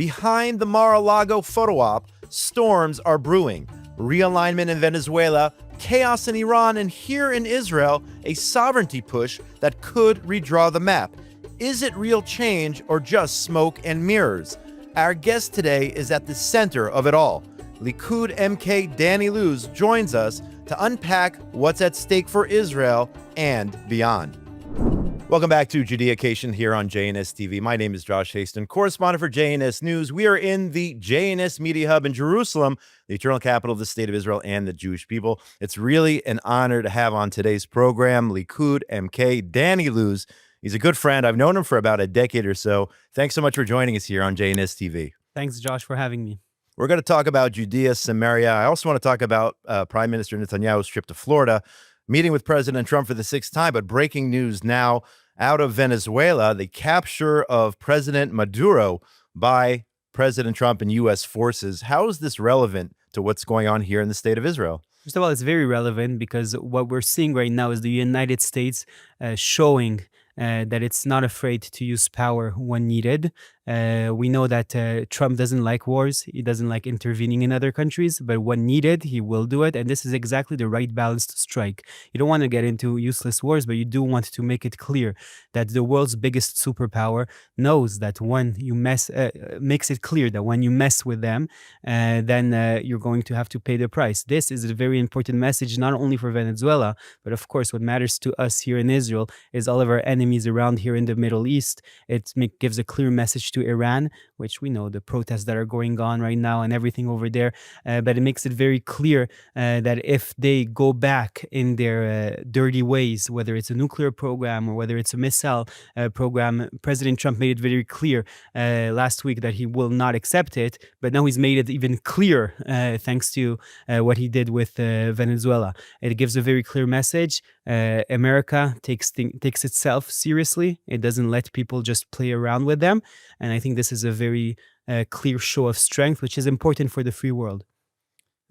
Behind the Mar-a-Lago photo op, storms are brewing. Realignment in Venezuela, chaos in Iran, and here in Israel, a sovereignty push that could redraw the map. Is it real change or just smoke and mirrors? Our guest today is at the center of it all. Likud MK Danny Luz joins us to unpack what's at stake for Israel and beyond. Welcome back to Judeacation here on JNS TV. My name is Josh Haston, correspondent for JNS News. We are in the JNS Media Hub in Jerusalem, the eternal capital of the state of Israel and the Jewish people. It's really an honor to have on today's program Likud MK Danny Luz. He's a good friend. I've known him for about a decade or so. Thanks so much for joining us here on JNS TV. Thanks, Josh, for having me. We're going to talk about Judea, Samaria. I also want to talk about Prime Minister Netanyahu's trip to Florida, meeting with President Trump for the sixth time. But breaking news now out of Venezuela, the capture of President Maduro by President Trump and U.S. forces. How is this relevant to what's going on here in the state of Israel? First of all, it's very relevant because what we're seeing right now is the United States showing that it's not afraid to use power when needed. We know that Trump doesn't like wars. He doesn't like intervening in other countries, but when needed, he will do it. And this is exactly the right balance to strike. You don't want to get into useless wars, but you do want to make it clear that the world's biggest superpower knows that when you makes it clear that when you mess with them, then you're going to have to pay the price. This is a very important message, not only for Venezuela, but of course, what matters to us here in Israel is all of our enemies around here in the Middle East. It gives a clear message to Iran, which we know the protests that are going on right now and everything over there, but it makes it very clear that if they go back in their dirty ways, whether it's a nuclear program or whether it's a missile program, President Trump made it very clear last week that he will not accept it, but now he's made it even clearer thanks to what he did with Venezuela. It gives a very clear message. America takes itself seriously. It doesn't let people just play around with them. And I think this is a very clear show of strength, which is important for the free world.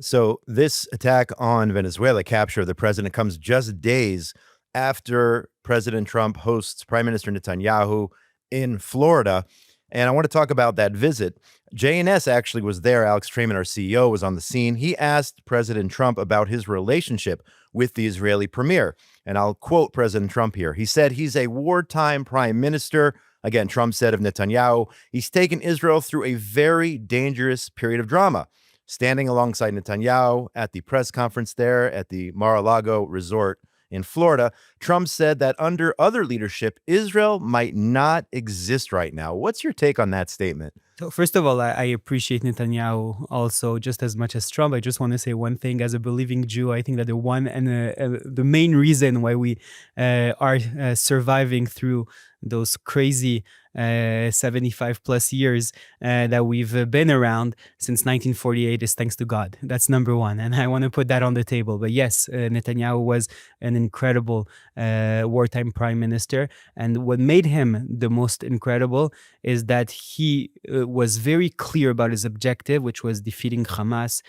So this attack on Venezuela, capture of the president, comes just days after President Trump hosts Prime Minister Netanyahu in Florida. And I want to talk about that visit. JNS actually was there. Alex Trayman, our CEO, was on the scene. He asked President Trump about his relationship with the Israeli premier. And I'll quote President Trump here. He said he's a wartime prime minister. Again, Trump said of Netanyahu, he's taken Israel through a very dangerous period of drama. Standing alongside Netanyahu at the press conference there at the Mar-a-Lago resort in Florida, Trump said that under other leadership, Israel might not exist right now. What's your take on that statement? So first of all, I appreciate Netanyahu also just as much as Trump. I just want to say one thing. As a believing Jew, I think that the main reason why we are surviving through those crazy 75 plus years that we've been around since 1948 is thanks to God. That's number one. And I want to put that on the table. But yes, Netanyahu was an incredible wartime prime minister. And what made him the most incredible is that he was very clear about his objective, which was defeating Hamas,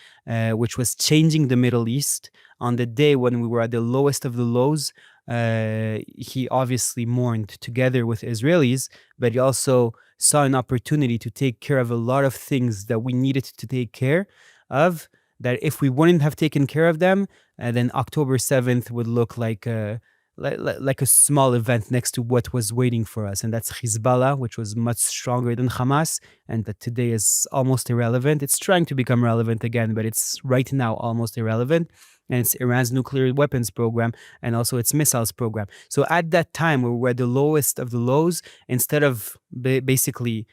which was changing the Middle East. On the day when we were at the lowest of the lows, he obviously mourned together with Israelis, but he also saw an opportunity to take care of a lot of things that we needed to take care of, that if we wouldn't have taken care of them, then October 7th would look like a small event next to what was waiting for us. And that's Hezbollah, which was much stronger than Hamas, and that today is almost irrelevant. It's trying to become relevant again, but it's right now almost irrelevant. And it's Iran's nuclear weapons program and also its missiles program. So at that time, we were at the lowest of the lows. Instead of basically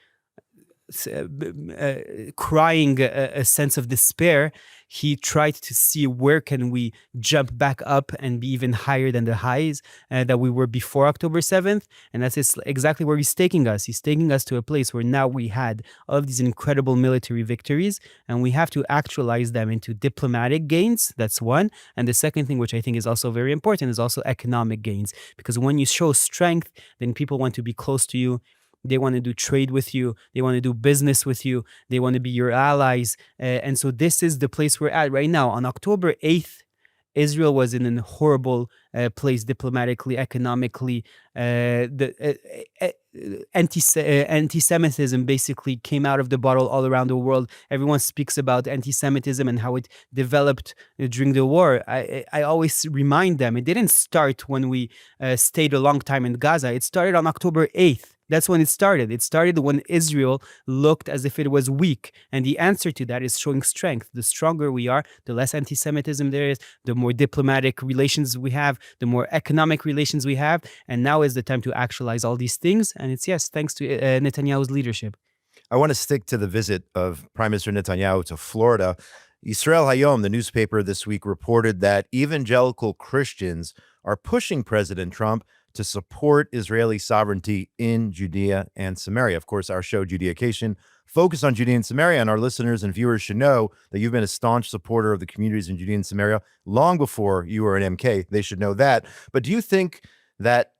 crying a sense of despair, he tried to see where can we jump back up and be even higher than the highs that we were before October 7th. And that's exactly where he's taking us. He's taking us to a place where now we had all of these incredible military victories, and we have to actualize them into diplomatic gains. That's one. And the second thing, which I think is also very important, is also economic gains. Because when you show strength, then people want to be close to you. They want to do trade with you. They want to do business with you. They want to be your allies. And so this is the place we're at right now. On October 8th, Israel was in a horrible place diplomatically, economically. Anti-Semitism basically came out of the bottle all around the world. Everyone speaks about anti-Semitism and how it developed during the war. I always remind them it didn't start when we stayed a long time in Gaza. It started on October 8th. That's when it started. It started when Israel looked as if it was weak. And the answer to that is showing strength. The stronger we are, the less anti Semitism there is, the more diplomatic relations we have, the more economic relations we have. And now is the time to actualize all these things. And it's, yes, thanks to Netanyahu's leadership. I want to stick to the visit of Prime Minister Netanyahu to Florida. Israel Hayom, the newspaper this week, reported that evangelical Christians are pushing President Trump to support Israeli sovereignty in Judea and Samaria. Of course, our show, Judaization, focused on Judea and Samaria, and our listeners and viewers should know that you've been a staunch supporter of the communities in Judea and Samaria long before you were an MK. They should know that. But do you think that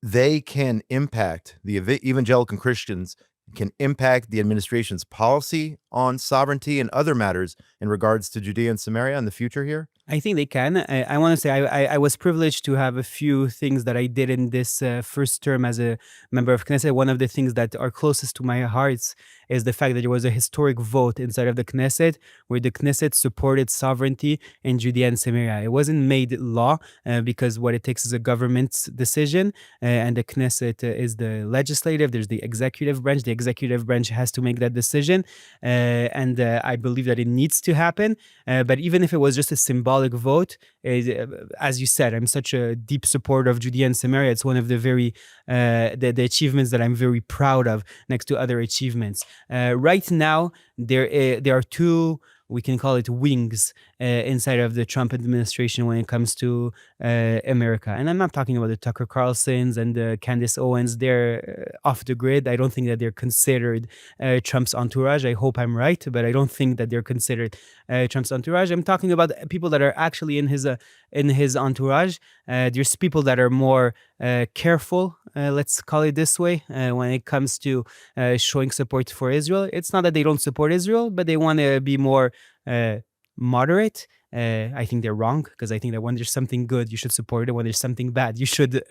they can impact, the evangelical Christians can impact the administration's policy on sovereignty and other matters in regards to Judea and Samaria in the future here? I think they can. I want to say I was privileged to have a few things that I did in this first term as a member of Knesset. One of the things that are closest to my hearts is the fact that there was a historic vote inside of the Knesset where the Knesset supported sovereignty in Judea and Samaria. It wasn't made law because what it takes is a government's decision, and the Knesset is the legislative. There's the executive branch. The executive branch has to make that decision, and I believe that it needs to happen. But even if it was just a symbolic vote, as you said, I'm such a deep supporter of Judea and Samaria. It's one of the very the achievements that I'm very proud of, next to other achievements. Right now, there are two, we can call it wings inside of the Trump administration when it comes to America. And I'm not talking about the Tucker Carlsons and the Candace Owens. They're off the grid. I don't think that they're considered Trump's entourage. I hope I'm right, but I don't think that they're considered Trump's entourage. I'm talking about people that are actually in his entourage. There's people that are more careful, let's call it this way, when it comes to showing support for Israel. It's not that they don't support Israel, but they want to be more moderate. I think they're wrong, because I think that when there's something good, you should support it. When there's something bad, you should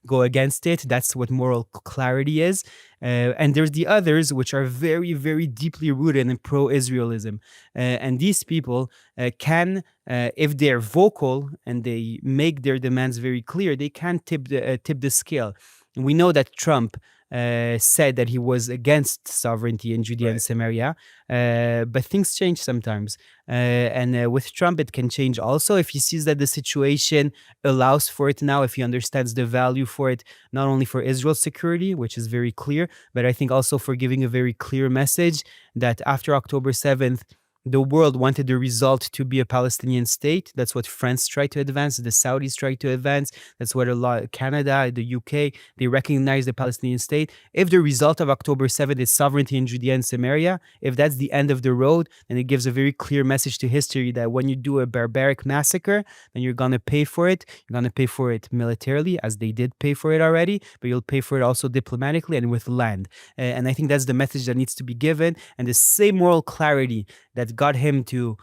go against it. That's what moral clarity is. And there's the others, which are very, very deeply rooted in pro-Israelism. And these people can, if they're vocal and they make their demands very clear, they can tip the scale. And we know that Trump said that he was against sovereignty in Judea and Samaria, but things change sometimes. And with Trump, it can change also if he sees that the situation allows for it now, if he understands the value for it, not only for Israel's security, which is very clear, but I think also for giving a very clear message that after October 7th, the world wanted the result to be a Palestinian state. That's what France tried to advance. The Saudis tried to advance. That's what a lot, Canada, the UK, they recognize the Palestinian state. If the result of October 7th is sovereignty in Judea and Samaria, if that's the end of the road, then it gives a very clear message to history that when you do a barbaric massacre, then you're going to pay for it. You're going to pay for it militarily, as they did pay for it already, but you'll pay for it also diplomatically and with land. And I think that's the message that needs to be given. And the same moral clarity that got him to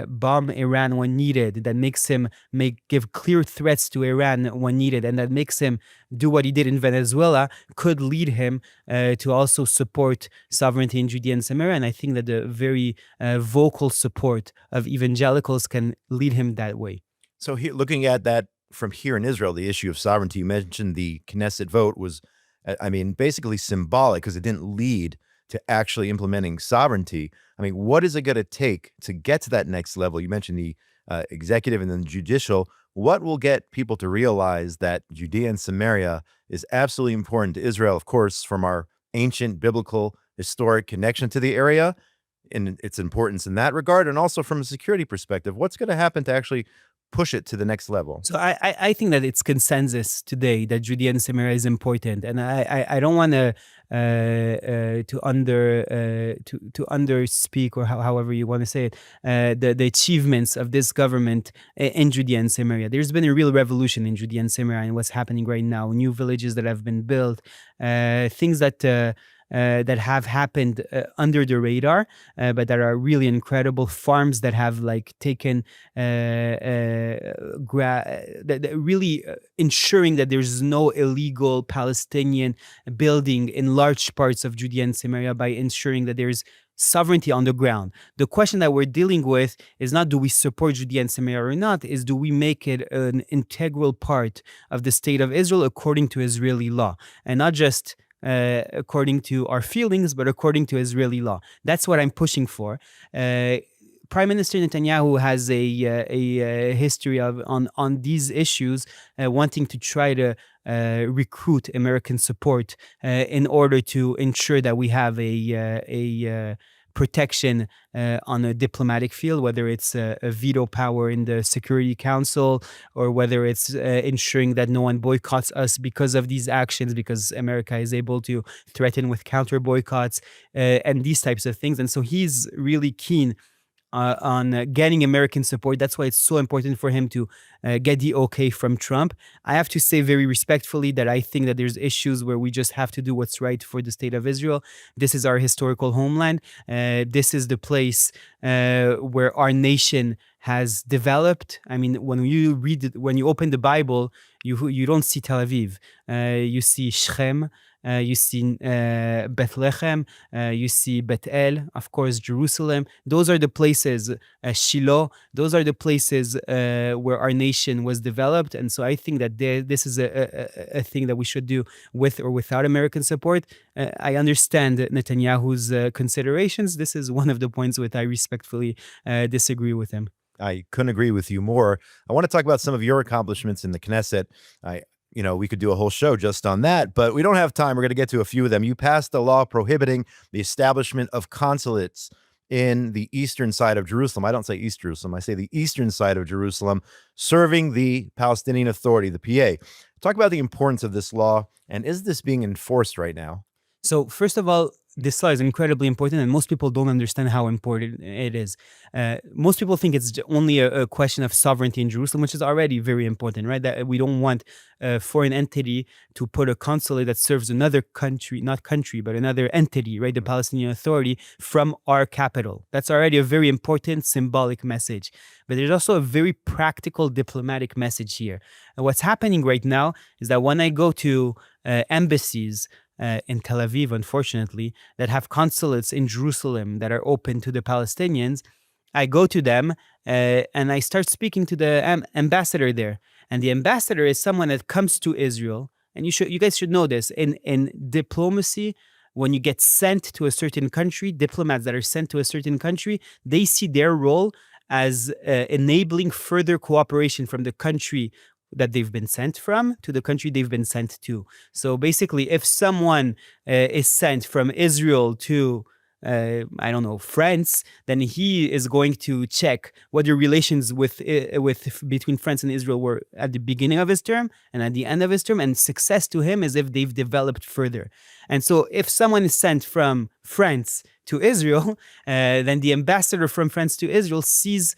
bomb Iran when needed, that makes him give clear threats to Iran when needed, and that makes him do what he did in Venezuela, could lead him to also support sovereignty in Judea and Samaria. And I think that the very vocal support of evangelicals can lead him that way. So here, looking at that from here in Israel, the issue of sovereignty, you mentioned the Knesset vote was, I mean, basically symbolic because it didn't lead to actually implementing sovereignty. I mean, what is it going to take to get to that next level? You mentioned the executive and then the judicial. What will get people to realize that Judea and Samaria is absolutely important to Israel, of course, from our ancient biblical historic connection to the area and its importance in that regard, and also from a security perspective? What's going to happen to actually push it to the next level? So I think that it's consensus today that Judea and Samaria is important, and I don't want to underspeak, or however you want to say it, the achievements of this government in Judea and Samaria. There's been a real revolution in Judea and Samaria and what's happening right now. New villages that have been built, things that that have happened under the radar, but that are really incredible. Farms that have like taken that really ensuring that there's no illegal Palestinian building in large parts of Judea and Samaria by ensuring that there's sovereignty on the ground. The question that we're dealing with is not do we support Judea and Samaria or not, is do we make it an integral part of the state of Israel according to Israeli law, and not just according to our feelings, but according to Israeli law. That's what I'm pushing for. Prime Minister Netanyahu has a history of on these issues, wanting to try to recruit American support in order to ensure that we have a protection on a diplomatic field, whether it's a veto power in the Security Council, or whether it's ensuring that no one boycotts us because of these actions, because America is able to threaten with counter boycotts and these types of things. And so he's really keen on getting American support. That's why it's so important for him to get the okay from Trump. I have to say very respectfully that I think that there's issues where we just have to do what's right for the state of Israel. This is our historical homeland. This is the place where our nation has developed. I mean, when you open the Bible, you don't see Tel Aviv. You see Shechem. You see Bethlehem, you see Bethel, of course, Jerusalem. Those are the places, Shiloh, those are the places where our nation was developed. And so I think that this is a thing that we should do with or without American support. I understand Netanyahu's considerations. This is one of the points that I respectfully disagree with him. I couldn't agree with you more. I want to talk about some of your accomplishments in the Knesset. We could do a whole show just on that, but we don't have time. We're going to get to a few of them. You passed a law prohibiting the establishment of consulates in the eastern side of Jerusalem. I don't say East Jerusalem. I say the eastern side of Jerusalem, serving the Palestinian Authority, the PA. Talk about the importance of this law, and is this being enforced right now? So first of all, this law is incredibly important, and most people don't understand how important it is. Most people think it's only a question of sovereignty in Jerusalem, which is already very important, right? That we don't want a foreign entity to put a consulate that serves another country, not country, but another entity, right? The Palestinian Authority from our capital. That's already a very important symbolic message. But there's also a very practical diplomatic message here. And what's happening right now is that when I go to embassies, in Tel Aviv, unfortunately, that have consulates in Jerusalem that are open to the Palestinians, I go to them and I start speaking to the ambassador there. And the ambassador is someone that comes to Israel. And you guys should know this. In diplomacy, when you get sent to a certain country, diplomats that are sent to a certain country, they see their role as enabling further cooperation from the country that they've been sent from to the country they've been sent to. So basically, if someone is sent from Israel to France, then he is going to check what the relations between France and Israel were at the beginning of his term and at the end of his term, and success to him is if they've developed further. And so if someone is sent from France to Israel, then the ambassador from France to Israel sees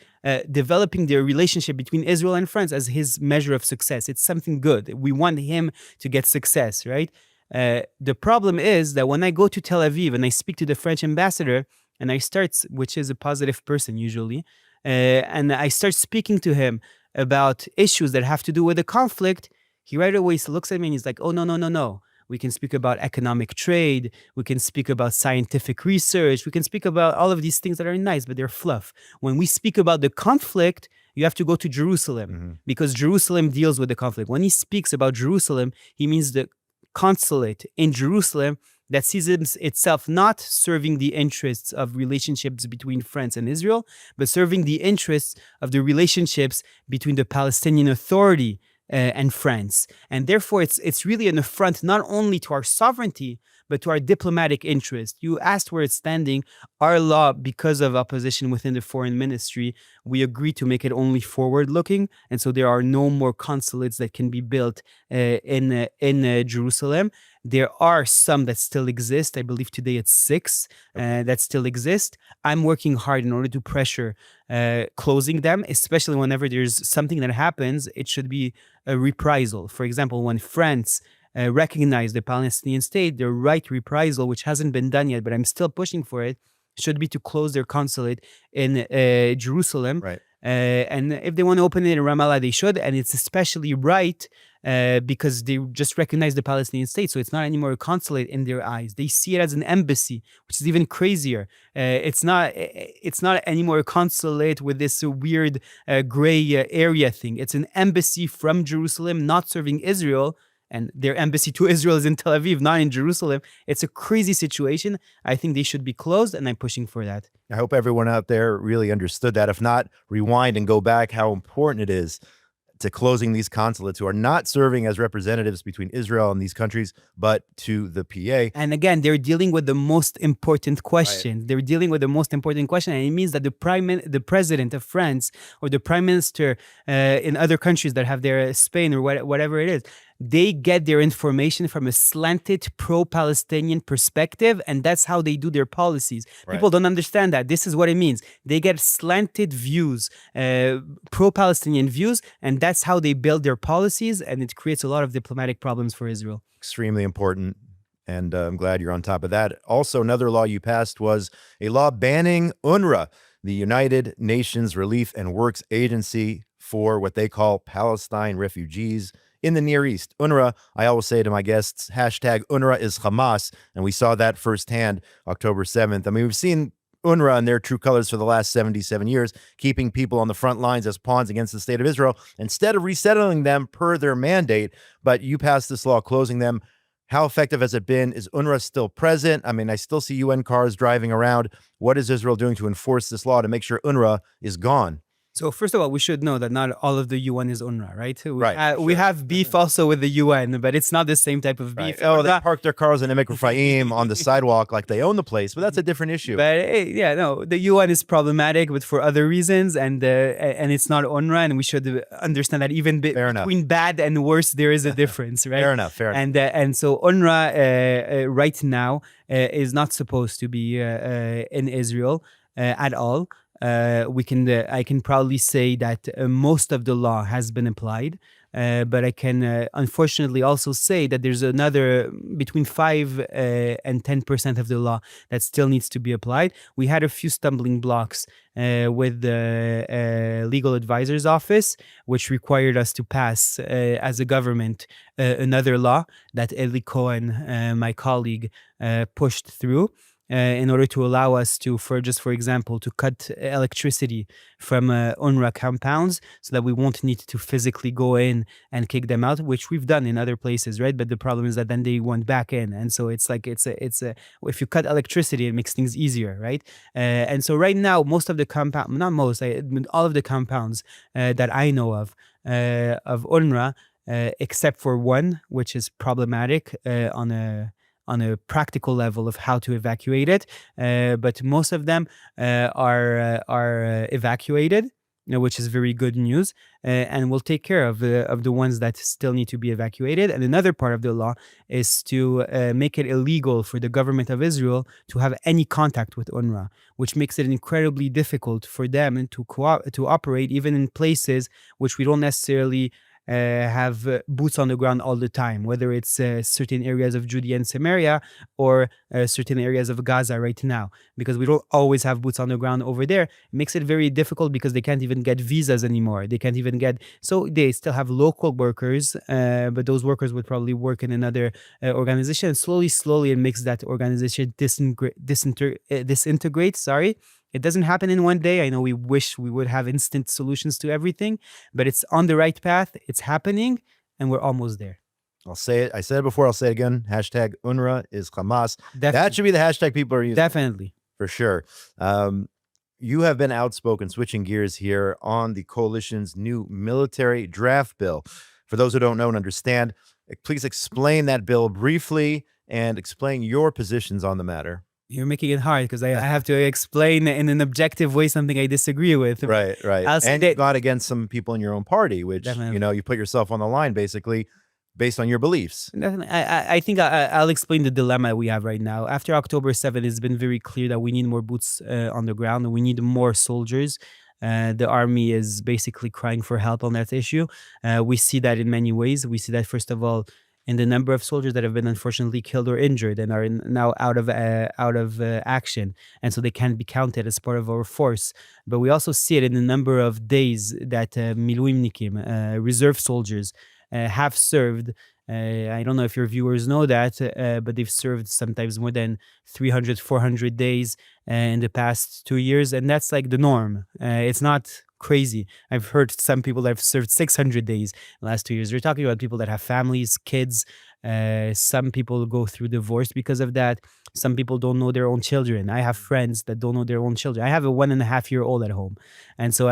developing their relationship between Israel and France as his measure of success. It's something good. We want him to get success, right? The problem is that when I go to Tel Aviv and I speak to the French ambassador, and I start, which is a positive person usually, and I start speaking to him about issues that have to do with the conflict, he right away looks at me and he's like, oh, no. We can speak about economic trade. We can speak about scientific research. We can speak about all of these things that are nice, but they're fluff. When we speak about the conflict, you have to go to Jerusalem because Jerusalem deals with the conflict. When he speaks about Jerusalem, he means the consulate in Jerusalem that sees itself not serving the interests of relationships between France and Israel, but serving the interests of the relationships between the Palestinian Authority and France. And therefore, it's really an affront not only to our sovereignty, but to our diplomatic interest. You asked where it's standing. Our law, because of opposition within the foreign ministry, we agreed to make it only forward-looking. And so there are no more consulates that can be built in Jerusalem. There are some that still exist. I believe today it's 6 that still exist. I'm working hard in order to pressure closing them, especially whenever there's something that happens. It should be a reprisal. For example, when France recognize the Palestinian state, the right reprisal, which hasn't been done yet, but I'm still pushing for it, should be to close their consulate in Jerusalem. Right. And if they want to open it in Ramallah, they should. And it's especially right because they just recognize the Palestinian state. So it's not anymore a consulate in their eyes. They see it as an embassy, which is even crazier. It's not anymore a consulate with this weird gray area thing. It's an embassy from Jerusalem, not serving Israel. And their embassy to Israel is in Tel Aviv, not in Jerusalem. It's a crazy situation. I think they should be closed, and I'm pushing for that. I hope everyone out there really understood that. If not, rewind and go back how important it is to closing these consulates who are not serving as representatives between Israel and these countries, but to the PA. And again, they're dealing with the most important question. Right. They're dealing with the most important question, and it means that the president of France or the prime minister in other countries that have their Spain or whatever it is, they get their information from a slanted pro-Palestinian perspective, and that's how they do their policies. Right. People don't understand that. This is what it means. They get slanted views, pro-Palestinian views, and that's how they build their policies, and it creates a lot of diplomatic problems for Israel. Extremely important. And I'm glad you're on top of that. Also, another law you passed was a law banning UNRWA, the United Nations Relief and Works Agency for what they call Palestine refugees in the Near East. UNRWA, I always say to my guests, hashtag UNRWA is Hamas, and we saw that firsthand October 7th. I mean, we've seen UNRWA in their true colors for the last 77 years, keeping people on the front lines as pawns against the state of Israel instead of resettling them per their mandate. But you passed this law closing them. How effective has it been? Is UNRWA still present? I mean, I still see UN cars driving around. What is Israel doing to enforce this law to make sure UNRWA is gone? So first of all, we should know that not all of the UN is UNRWA, right? We Sure. have beef also with the UN, but it's not the same type of beef. Right. Oh, they park their cars in Emek Rafaim on the sidewalk like they own the place, but that's a different issue. But yeah, no, the UN is problematic, but for other reasons, and it's not UNRWA, and we should understand that even between bad and worse, there is a difference, right? Fair enough. And so UNRWA right now is not supposed to be in Israel at all. I can proudly say that most of the law has been applied, but I can unfortunately also say that there's another between 5 and 10% of the law that still needs to be applied. We had a few stumbling blocks with the legal advisor's office, which required us to pass as a government another law that Eli Cohen, my colleague, pushed through. In order to allow us to, for example, to cut electricity from UNRWA compounds so that we won't need to physically go in and kick them out, which we've done in other places, right? But the problem is that then they went back in. And so it's like, if you cut electricity, it makes things easier, right? And so right now, most of the all of the compounds that I know of UNRWA, except for one, which is problematic on a practical level of how to evacuate it, but most of them are evacuated, which is very good news, and we'll take care of the ones that still need to be evacuated. And another part of the law is to make it illegal for the government of Israel to have any contact with UNRWA, which makes it incredibly difficult for them to operate even in places which we don't necessarily have boots on the ground all the time, whether it's certain areas of Judea and Samaria or certain areas of Gaza right now, because we don't always have boots on the ground over there. It makes it very difficult because they can't even get visas anymore. They can't even get, so they still have local workers, but those workers would probably work in another organization. And slowly it makes that organization disintegrate. It doesn't happen in one day. I know we wish we would have instant solutions to everything, but it's on the right path. It's happening, and we're almost there. I'll say it. I said it before. I'll say it again. Hashtag UNRWA is Hamas. Definitely. That should be the hashtag people are using. Definitely. For sure. You have been outspoken, switching gears here, on the coalition's new military draft bill. For those who don't know and understand, please explain that bill briefly and explain your positions on the matter. You're making it hard because I have to explain in an objective way something I disagree with. Right. And you got against some people in your own party, which, you put yourself on the line, basically, based on your beliefs. Definitely. I think I'll explain the dilemma we have right now. After October 7th, it's been very clear that we need more boots on the ground. We need more soldiers. The army is basically crying for help on that issue. We see that in many ways. We see that, first of all, in the number of soldiers that have been unfortunately killed or injured and are now out of action, and so they can't be counted as part of our force. But we also see it in the number of days that miluimnikim, reserve soldiers, have served. I don't know if your viewers know that, but they've served sometimes more than 300, 400 days in the past 2 years, and that's like the norm. It's not crazy. I've heard some people that have served 600 days in the last 2 years. We're talking about people that have families, kids. Some people go through divorce because of that. Some people don't know their own children. I have friends that don't know their own children. I have a 1.5-year-old at home, and so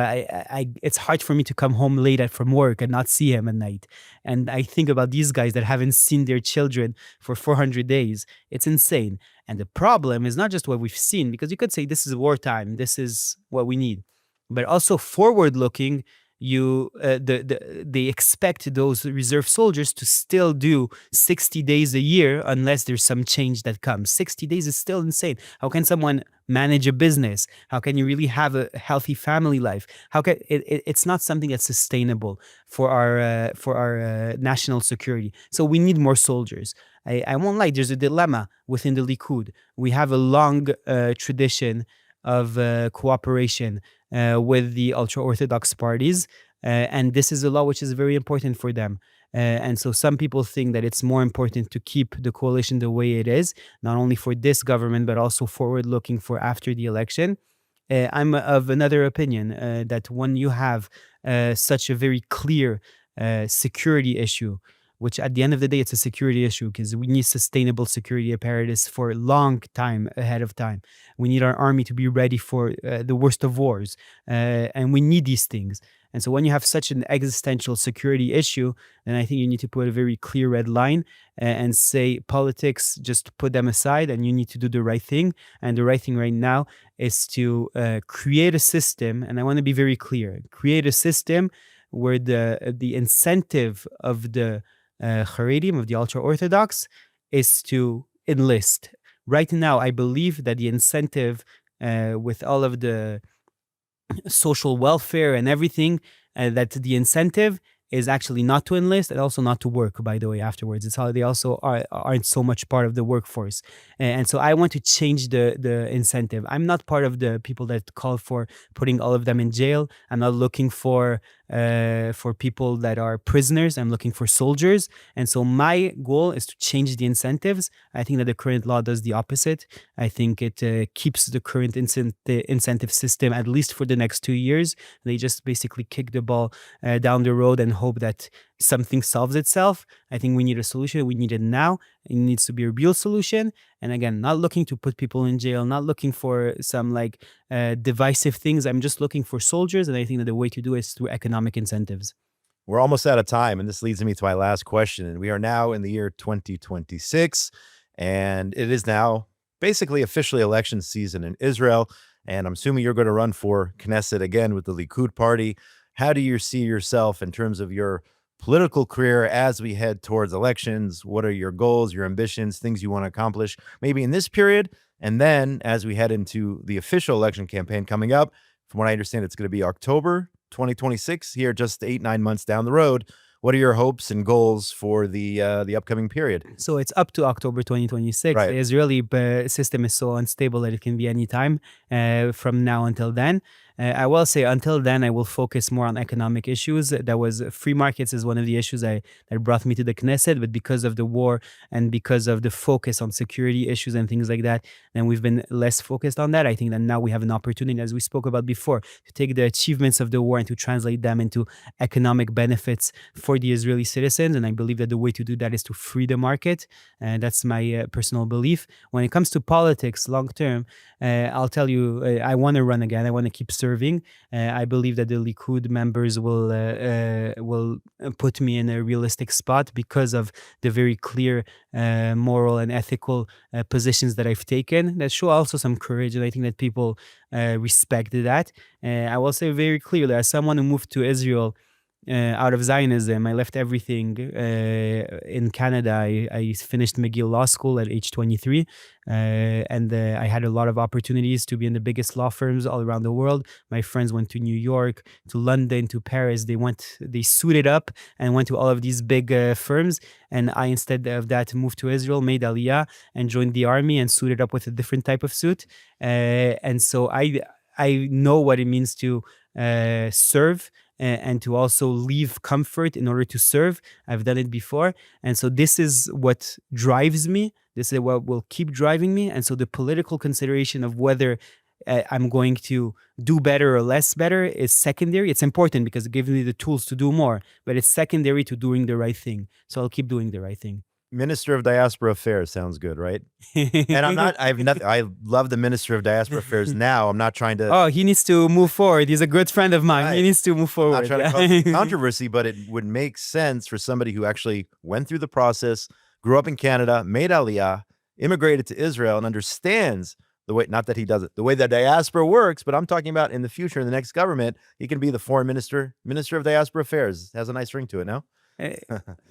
it's hard for me to come home late from work and not see him at night. And I think about these guys that haven't seen their children for 400 days. It's insane. And the problem is not just what we've seen, because you could say this is wartime, this is what we need, but also forward looking. They expect those reserve soldiers to still do 60 days a year unless there's some change that comes. 60 days is still insane. How can someone manage a business? How can you really have a healthy family life? How can it's not something that's sustainable for our national security. So we need more soldiers. I won't lie, there's a dilemma within the Likud. We have a long tradition of cooperation with the ultra-Orthodox parties, and this is a law which is very important for them. And so some people think that it's more important to keep the coalition the way it is, not only for this government, but also forward-looking for after the election. I'm of another opinion, that when you have such a very clear security issue, which at the end of the day, it's a security issue because we need sustainable security apparatus for a long time ahead of time. We need our army to be ready for the worst of wars, and we need these things. And so when you have such an existential security issue, then I think you need to put a very clear red line and say politics, just put them aside, and you need to do the right thing. And the right thing right now is to create a system, and I want to be very clear, create a system where the incentive of the Haredim, of the ultra-Orthodox, is to enlist. Right now, I believe that the incentive with all of the social welfare and everything, that the incentive is actually not to enlist and also not to work, by the way, afterwards. It's how they also aren't so much part of the workforce. And so I want to change the incentive. I'm not part of the people that call for putting all of them in jail. I'm not looking for people that are prisoners. I'm looking for soldiers. And so my goal is to change the incentives. I think that the current law does the opposite. I think it keeps the current incentive system, at least for the next 2 years. They just basically kick the ball down the road and hope that something solves itself. I think we need a solution. We need it now. It needs to be a real solution. And again, not looking to put people in jail, not looking for some divisive things. I'm just looking for soldiers. And I think that the way to do it is through economic incentives. We're almost out of time, and this leads me to my last question. And we are now in the year 2026, and it is now basically officially election season in Israel. And I'm assuming you're going to run for Knesset again with the Likud party. How do you see yourself in terms of your political career as we head towards elections? What are your goals, your ambitions, things you want to accomplish maybe in this period? And then as we head into the official election campaign coming up, from what I understand, it's going to be October 2026, here just 8-9 months down the road. What are your hopes and goals for the upcoming period? So it's up to October 2026. Right. The Israeli system is so unstable that it can be any time from now until then. I will say until then, I will focus more on economic issues. That was free markets is one of the issues that brought me to the Knesset, but because of the war and because of the focus on security issues and things like that, then we've been less focused on that. I think that now we have an opportunity, as we spoke about before, to take the achievements of the war and to translate them into economic benefits for the Israeli citizens. And I believe that the way to do that is to free the market. And that's my personal belief. When it comes to politics, long term, I'll tell you, I want to run again. I want to keep serving. I believe that the Likud members will put me in a realistic spot because of the very clear moral and ethical positions that I've taken that show also some courage, and I think that people respect that. I will say very clearly, as someone who moved to Israel out of Zionism. I left everything in Canada. I finished McGill Law School at age 23, and I had a lot of opportunities to be in the biggest law firms all around the world. My friends went to New York, to London, to Paris. They suited up and went to all of these big firms. And I, instead of that, moved to Israel, made Aliyah, and joined the army and suited up with a different type of suit. And so I know what it means to serve and to also leave comfort in order to serve. I've done it before. And so this is what drives me. This is what will keep driving me. And so the political consideration of whether I'm going to do better or less better is secondary. It's important because it gives me the tools to do more, but it's secondary to doing the right thing. So I'll keep doing the right thing. Minister of Diaspora Affairs sounds good, right? And I love the Minister of Diaspora Affairs now. I'm not trying to. Oh, he needs to move forward. He's a good friend of mine. Right. He needs to move forward. I'm not trying to cause controversy, but it would make sense for somebody who actually went through the process, grew up in Canada, made Aliyah, immigrated to Israel, and understands the way, not that he does it, the way that diaspora works, but I'm talking about in the future, in the next government, he can be the foreign minister of Diaspora Affairs. It has a nice ring to it, no?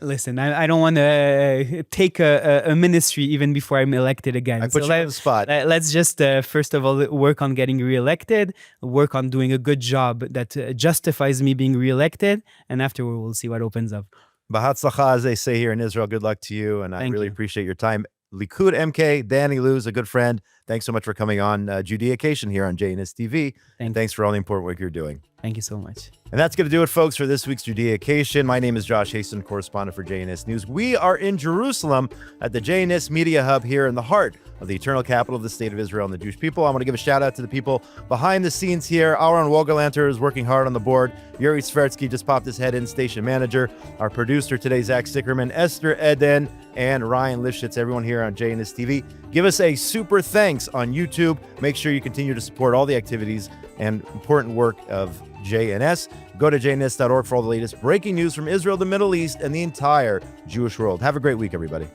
Listen, I don't want to take a ministry even before I'm elected again. I put you on the spot. Let's just first of all work on getting reelected, work on doing a good job that justifies me being reelected, and afterward we'll see what opens up. Bahatzlacha, as they say here in Israel. Good luck to you, and I really appreciate your time. Likud MK, Danny Luz, a good friend. Thanks so much for coming on Judaication here on JNS TV. And thanks for all the important work you're doing. Thank you so much. And that's going to do it, folks, for this week's Judaication. My name is Josh Hasten, correspondent for JNS News. We are in Jerusalem at the JNS Media Hub here in the heart of the eternal capital of the state of Israel and the Jewish people. I want to give a shout out to the people behind the scenes here. Aaron Wogelanter is working hard on the board. Yuri Svertsky just popped his head in, station manager. Our producer today, Zach Stickerman, Esther Eden, and Ryan Lifshitz, everyone here on JNS TV. Give us a super thanks on YouTube. Make sure you continue to support all the activities and important work of JNS. Go to jns.org for all the latest breaking news from Israel, the Middle East, and the entire Jewish world. Have a great week, everybody.